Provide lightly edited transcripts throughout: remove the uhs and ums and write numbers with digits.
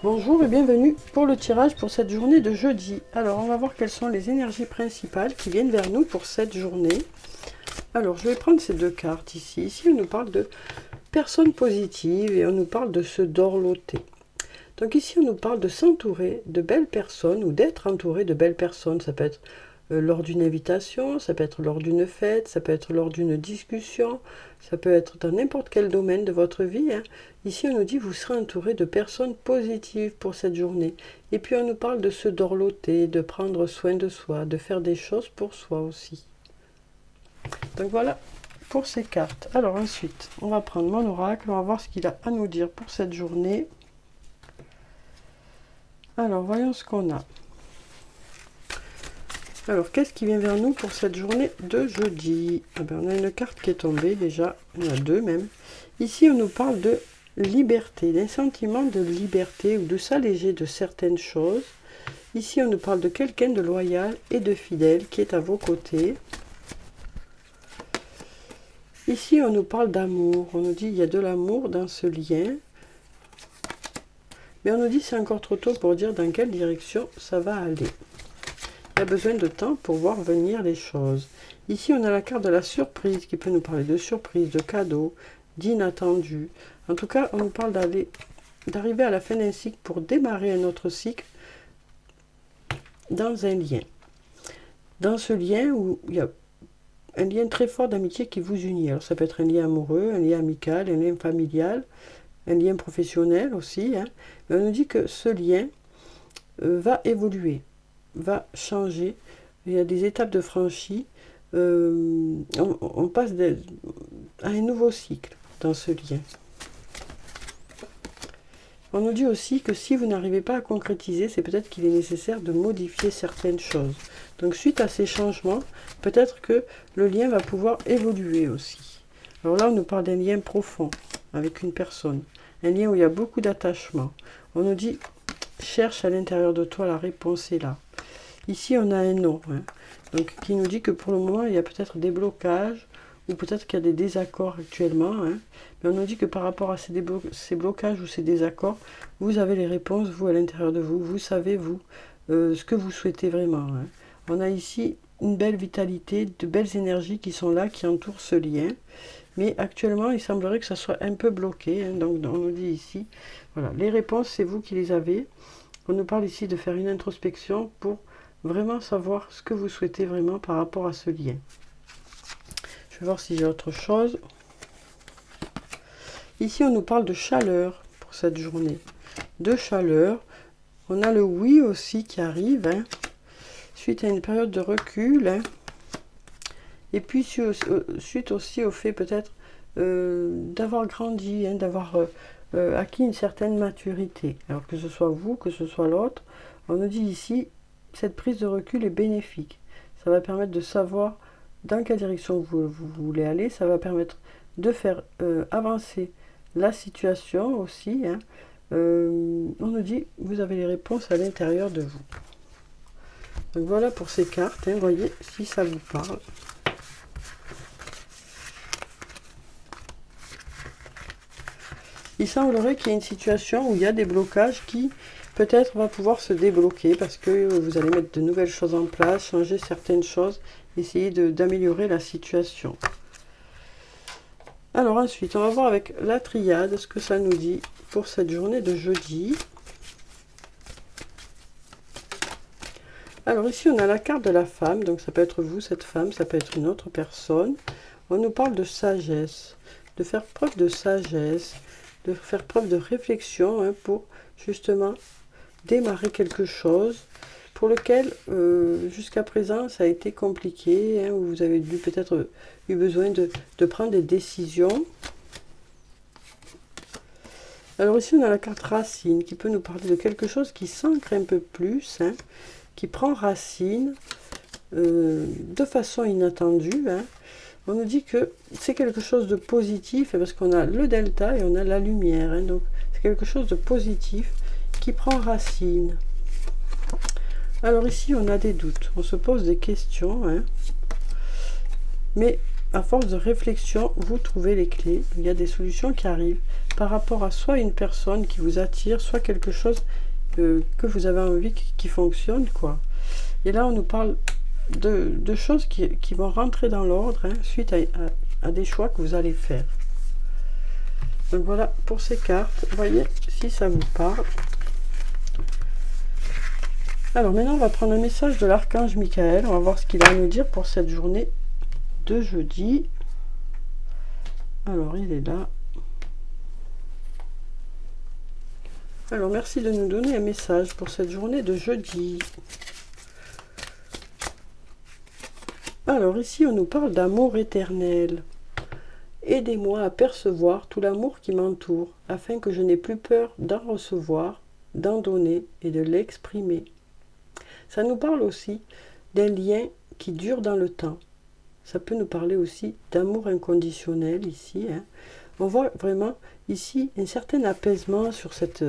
Bonjour et bienvenue pour le tirage pour cette journée de jeudi. Alors on va voir quelles sont les énergies principales qui viennent vers nous pour cette journée. Alors je vais prendre ces deux cartes ici. Ici on nous parle de personnes positives et on nous parle de se dorloter. Donc ici on nous parle de s'entourer de belles personnes ou d'être entouré de belles personnes. Ça peut être lors d'une invitation, ça peut être lors d'une fête, ça peut être lors d'une discussion, ça peut être dans n'importe quel domaine de votre vie. Ici, on nous dit que vous serez entouré de personnes positives pour cette journée. Et puis, on nous parle de se dorloter, de prendre soin de soi, de faire des choses pour soi aussi. Donc voilà pour ces cartes. Alors ensuite, on va prendre mon oracle, on va voir ce qu'il a à nous dire pour cette journée. Alors, voyons ce qu'on a. Alors, qu'est-ce qui vient vers nous pour cette journée de jeudi? On a une carte qui est tombée déjà, il y en a deux même. Ici, on nous parle de liberté, d'un sentiment de liberté ou de s'alléger de certaines choses. Ici, on nous parle de quelqu'un de loyal et de fidèle qui est à vos côtés. Ici, on nous parle d'amour. On nous dit qu'il y a de l'amour dans ce lien. Mais on nous dit que c'est encore trop tôt pour dire dans quelle direction ça va aller. Il y a besoin de temps pour voir venir les choses. Ici, on a la carte de la surprise qui peut nous parler de surprise, de cadeaux, d'inattendu. En tout cas, on nous parle d'arriver à la fin d'un cycle pour démarrer un autre cycle dans un lien. Dans ce lien où il y a un lien très fort d'amitié qui vous unit. Alors, ça peut être un lien amoureux, un lien amical, un lien familial, un lien professionnel aussi. Mais on nous dit que ce lien va évoluer, va changer. Il y a des étapes de franchie. On passe à un nouveau cycle dans ce lien. On nous dit aussi que si vous n'arrivez pas à concrétiser, c'est peut-être qu'il est nécessaire de modifier certaines choses. Donc suite à ces changements, peut-être que le lien va pouvoir évoluer aussi. Alors là, on nous parle d'un lien profond avec une personne. Un lien où il y a beaucoup d'attachement. On nous dit, cherche à l'intérieur de toi, la réponse est là. Ici, on a un non, donc qui nous dit que pour le moment, il y a peut-être des blocages, ou peut-être qu'il y a des désaccords actuellement. Mais on nous dit que par rapport à ces blocages ou ces désaccords, vous avez les réponses, vous, à l'intérieur de vous. Vous savez, vous, ce que vous souhaitez vraiment. On a ici une belle vitalité, de belles énergies qui sont là, qui entourent ce lien. Mais actuellement, il semblerait que ça soit un peu bloqué. Donc, on nous dit ici, voilà, les réponses, c'est vous qui les avez. On nous parle ici de faire une introspection pour vraiment savoir ce que vous souhaitez vraiment par rapport à ce lien. Je vais voir si j'ai autre chose. Ici, on nous parle de chaleur pour cette journée. De chaleur. On a le oui aussi qui arrive, suite à une période de recul. Et puis, suite aussi au fait peut-être d'avoir grandi, d'avoir acquis une certaine maturité. Alors que ce soit vous, que ce soit l'autre, on nous dit ici, cette prise de recul est bénéfique. Ça va permettre de savoir dans quelle direction vous voulez aller. Ça va permettre de faire avancer la situation aussi. On nous dit, vous avez les réponses à l'intérieur de vous. Donc voilà pour ces cartes. Voyez si ça vous parle. Il semblerait qu'il y ait une situation où il y a des blocages qui peut-être va pouvoir se débloquer parce que vous allez mettre de nouvelles choses en place, changer certaines choses, essayer d'améliorer la situation. Alors ensuite, on va voir avec la triade ce que ça nous dit pour cette journée de jeudi. Alors ici, on a la carte de la femme, donc ça peut être vous, cette femme, ça peut être une autre personne. On nous parle de sagesse, de faire preuve de sagesse, de faire preuve de réflexion pour justement démarrer quelque chose pour lequel jusqu'à présent ça a été compliqué, où vous avez peut-être eu besoin de prendre des décisions. Alors ici on a la carte racine qui peut nous parler de quelque chose qui s'ancre un peu plus, qui prend racine de façon inattendue. On nous dit que c'est quelque chose de positif parce qu'on a le delta et on a la lumière, donc c'est quelque chose de positif qui prend racine. Alors ici on a des doutes, on se pose des questions, mais à force de réflexion, vous trouvez les clés. Il y a des solutions qui arrivent par rapport à soit une personne qui vous attire, soit quelque chose que vous avez envie qui fonctionne, quoi. Et là, on nous parle de choses qui vont rentrer dans l'ordre, hein, suite à des choix que vous allez faire. Donc voilà pour ces cartes. Voyez si ça vous parle. Alors maintenant, on va prendre un message de l'archange Michael. On va voir ce qu'il a à nous dire pour cette journée de jeudi. Alors, il est là. Alors, merci de nous donner un message pour cette journée de jeudi. Alors, ici, on nous parle d'amour éternel. Aidez-moi à percevoir tout l'amour qui m'entoure, afin que je n'ai plus peur d'en recevoir, d'en donner et de l'exprimer. Ça nous parle aussi d'un lien qui dure dans le temps. Ça peut nous parler aussi d'amour inconditionnel ici, hein. On voit vraiment ici un certain apaisement sur cette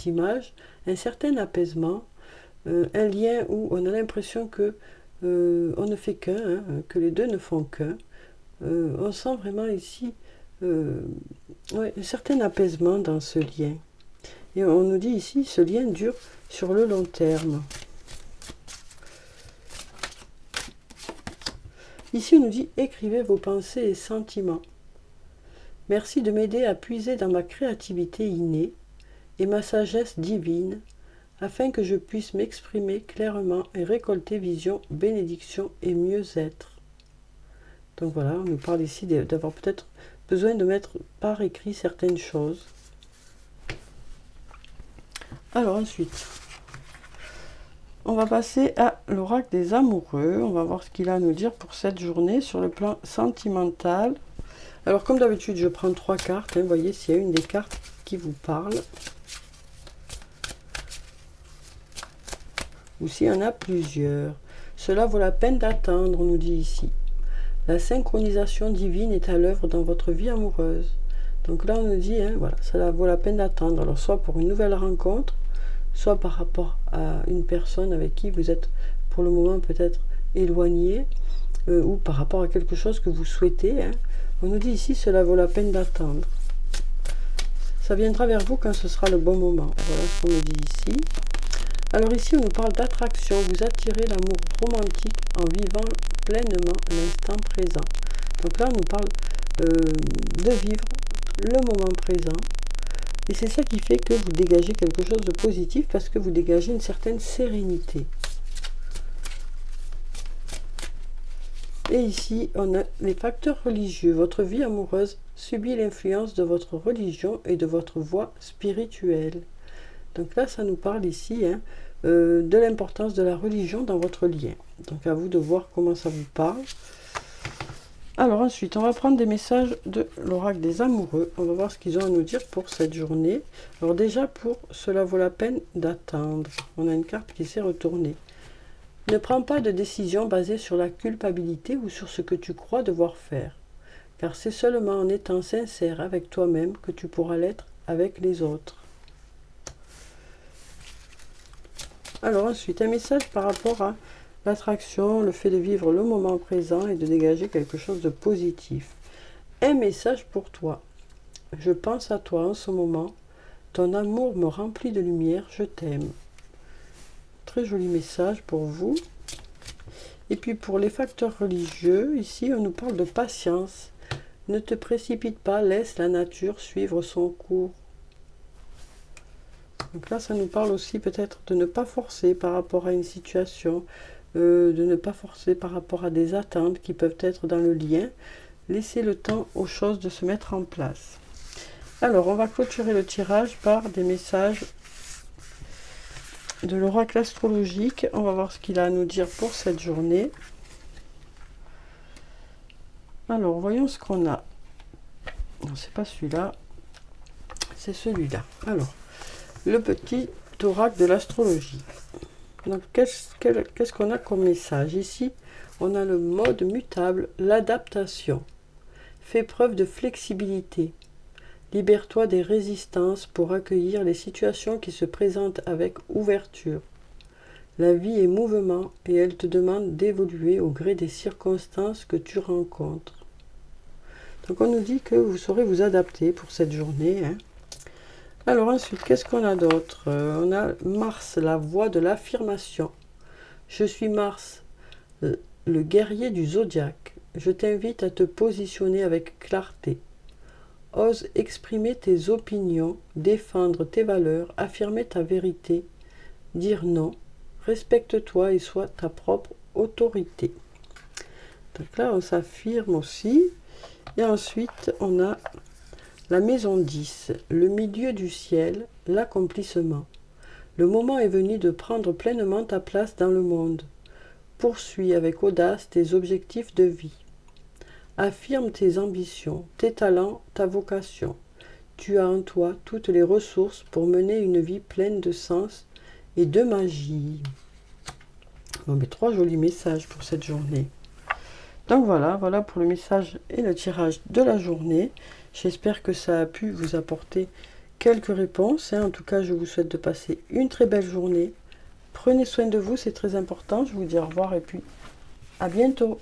image, un certain apaisement, un lien où on a l'impression que on ne fait qu'un, hein, que les deux ne font qu'un. On sent vraiment ici ouais, un certain apaisement dans ce lien. Et on nous dit ici, ce lien dure sur le long terme. Ici, on nous dit, écrivez vos pensées et sentiments. Merci de m'aider à puiser dans ma créativité innée et ma sagesse divine, afin que je puisse m'exprimer clairement et récolter vision, bénédiction et mieux-être. Donc voilà, on nous parle ici d'avoir peut-être besoin de mettre par écrit certaines choses. Alors ensuite, on va passer à l'oracle des amoureux. On va voir ce qu'il a à nous dire pour cette journée sur le plan sentimental. Alors comme d'habitude, je prends 3 cartes. Hein, voyez s'il y a une des cartes qui vous parle. Ou s'il y en a plusieurs. Cela vaut la peine d'attendre, on nous dit ici. La synchronisation divine est à l'œuvre dans votre vie amoureuse. Donc là, on nous dit, hein, voilà, ça vaut la peine d'attendre. Alors soit pour une nouvelle rencontre, soit par rapport à une personne avec qui vous êtes pour le moment peut-être éloigné, ou par rapport à quelque chose que vous souhaitez. Hein. On nous dit ici, cela vaut la peine d'attendre. Ça viendra vers vous quand ce sera le bon moment. Voilà ce qu'on nous dit ici. Alors ici, on nous parle d'attraction. Vous attirez l'amour romantique en vivant pleinement l'instant présent. Donc là, on nous parle de vivre le moment présent. Et c'est ça qui fait que vous dégagez quelque chose de positif, parce que vous dégagez une certaine sérénité. Et ici, on a les facteurs religieux. Votre vie amoureuse subit l'influence de votre religion et de votre voie spirituelle. Donc là, ça nous parle ici, hein, de l'importance de la religion dans votre lien. Donc à vous de voir comment ça vous parle. Alors ensuite, on va prendre des messages de l'oracle des amoureux. On va voir ce qu'ils ont à nous dire pour cette journée. Alors déjà, pour cela vaut la peine d'attendre. On a une carte qui s'est retournée. Ne prends pas de décision basée sur la culpabilité ou sur ce que tu crois devoir faire. Car c'est seulement en étant sincère avec toi-même que tu pourras l'être avec les autres. Alors ensuite, un message par rapport à l'attraction, le fait de vivre le moment présent et de dégager quelque chose de positif. Un message pour toi. Je pense à toi en ce moment. Ton amour me remplit de lumière. Je t'aime. Très joli message pour vous. Et puis pour les facteurs religieux, ici on nous parle de patience. Ne te précipite pas, laisse la nature suivre son cours. Donc là, ça nous parle aussi peut-être de ne pas forcer par rapport à une situation, de ne pas forcer par rapport à des attentes qui peuvent être dans le lien. Laissez le temps aux choses de se mettre en place. Alors, on va clôturer le tirage par des messages de l'oracle astrologique. On va voir ce qu'il a à nous dire pour cette journée. Alors, voyons ce qu'on a. Non, c'est pas celui-là, c'est celui-là. Alors, le petit oracle de l'astrologie. Donc, qu'est-ce qu'on a comme message? Ici, on a le mode mutable, l'adaptation. Fais preuve de flexibilité. Libère-toi des résistances pour accueillir les situations qui se présentent avec ouverture. La vie est mouvement et elle te demande d'évoluer au gré des circonstances que tu rencontres. Donc on nous dit que vous saurez vous adapter pour cette journée. Hein. Alors ensuite, qu'est-ce qu'on a d'autre? On a Mars, la voie de l'affirmation. Je suis Mars, le guerrier du zodiaque. Je t'invite à te positionner avec clarté. Ose exprimer tes opinions, défendre tes valeurs, affirmer ta vérité, dire non, respecte-toi et sois ta propre autorité. Donc là, on s'affirme aussi. Et ensuite, on a la maison 10, le milieu du ciel, l'accomplissement. Le moment est venu de prendre pleinement ta place dans le monde. Poursuis avec audace tes objectifs de vie. Affirme tes ambitions, tes talents, ta vocation. Tu as en toi toutes les ressources pour mener une vie pleine de sens et de magie. Bon, mais 3 jolis messages pour cette journée. Donc voilà pour le message et le tirage de la journée. J'espère que ça a pu vous apporter quelques réponses. En tout cas, je vous souhaite de passer une très belle journée. Prenez soin de vous, c'est très important. Je vous dis au revoir et puis à bientôt.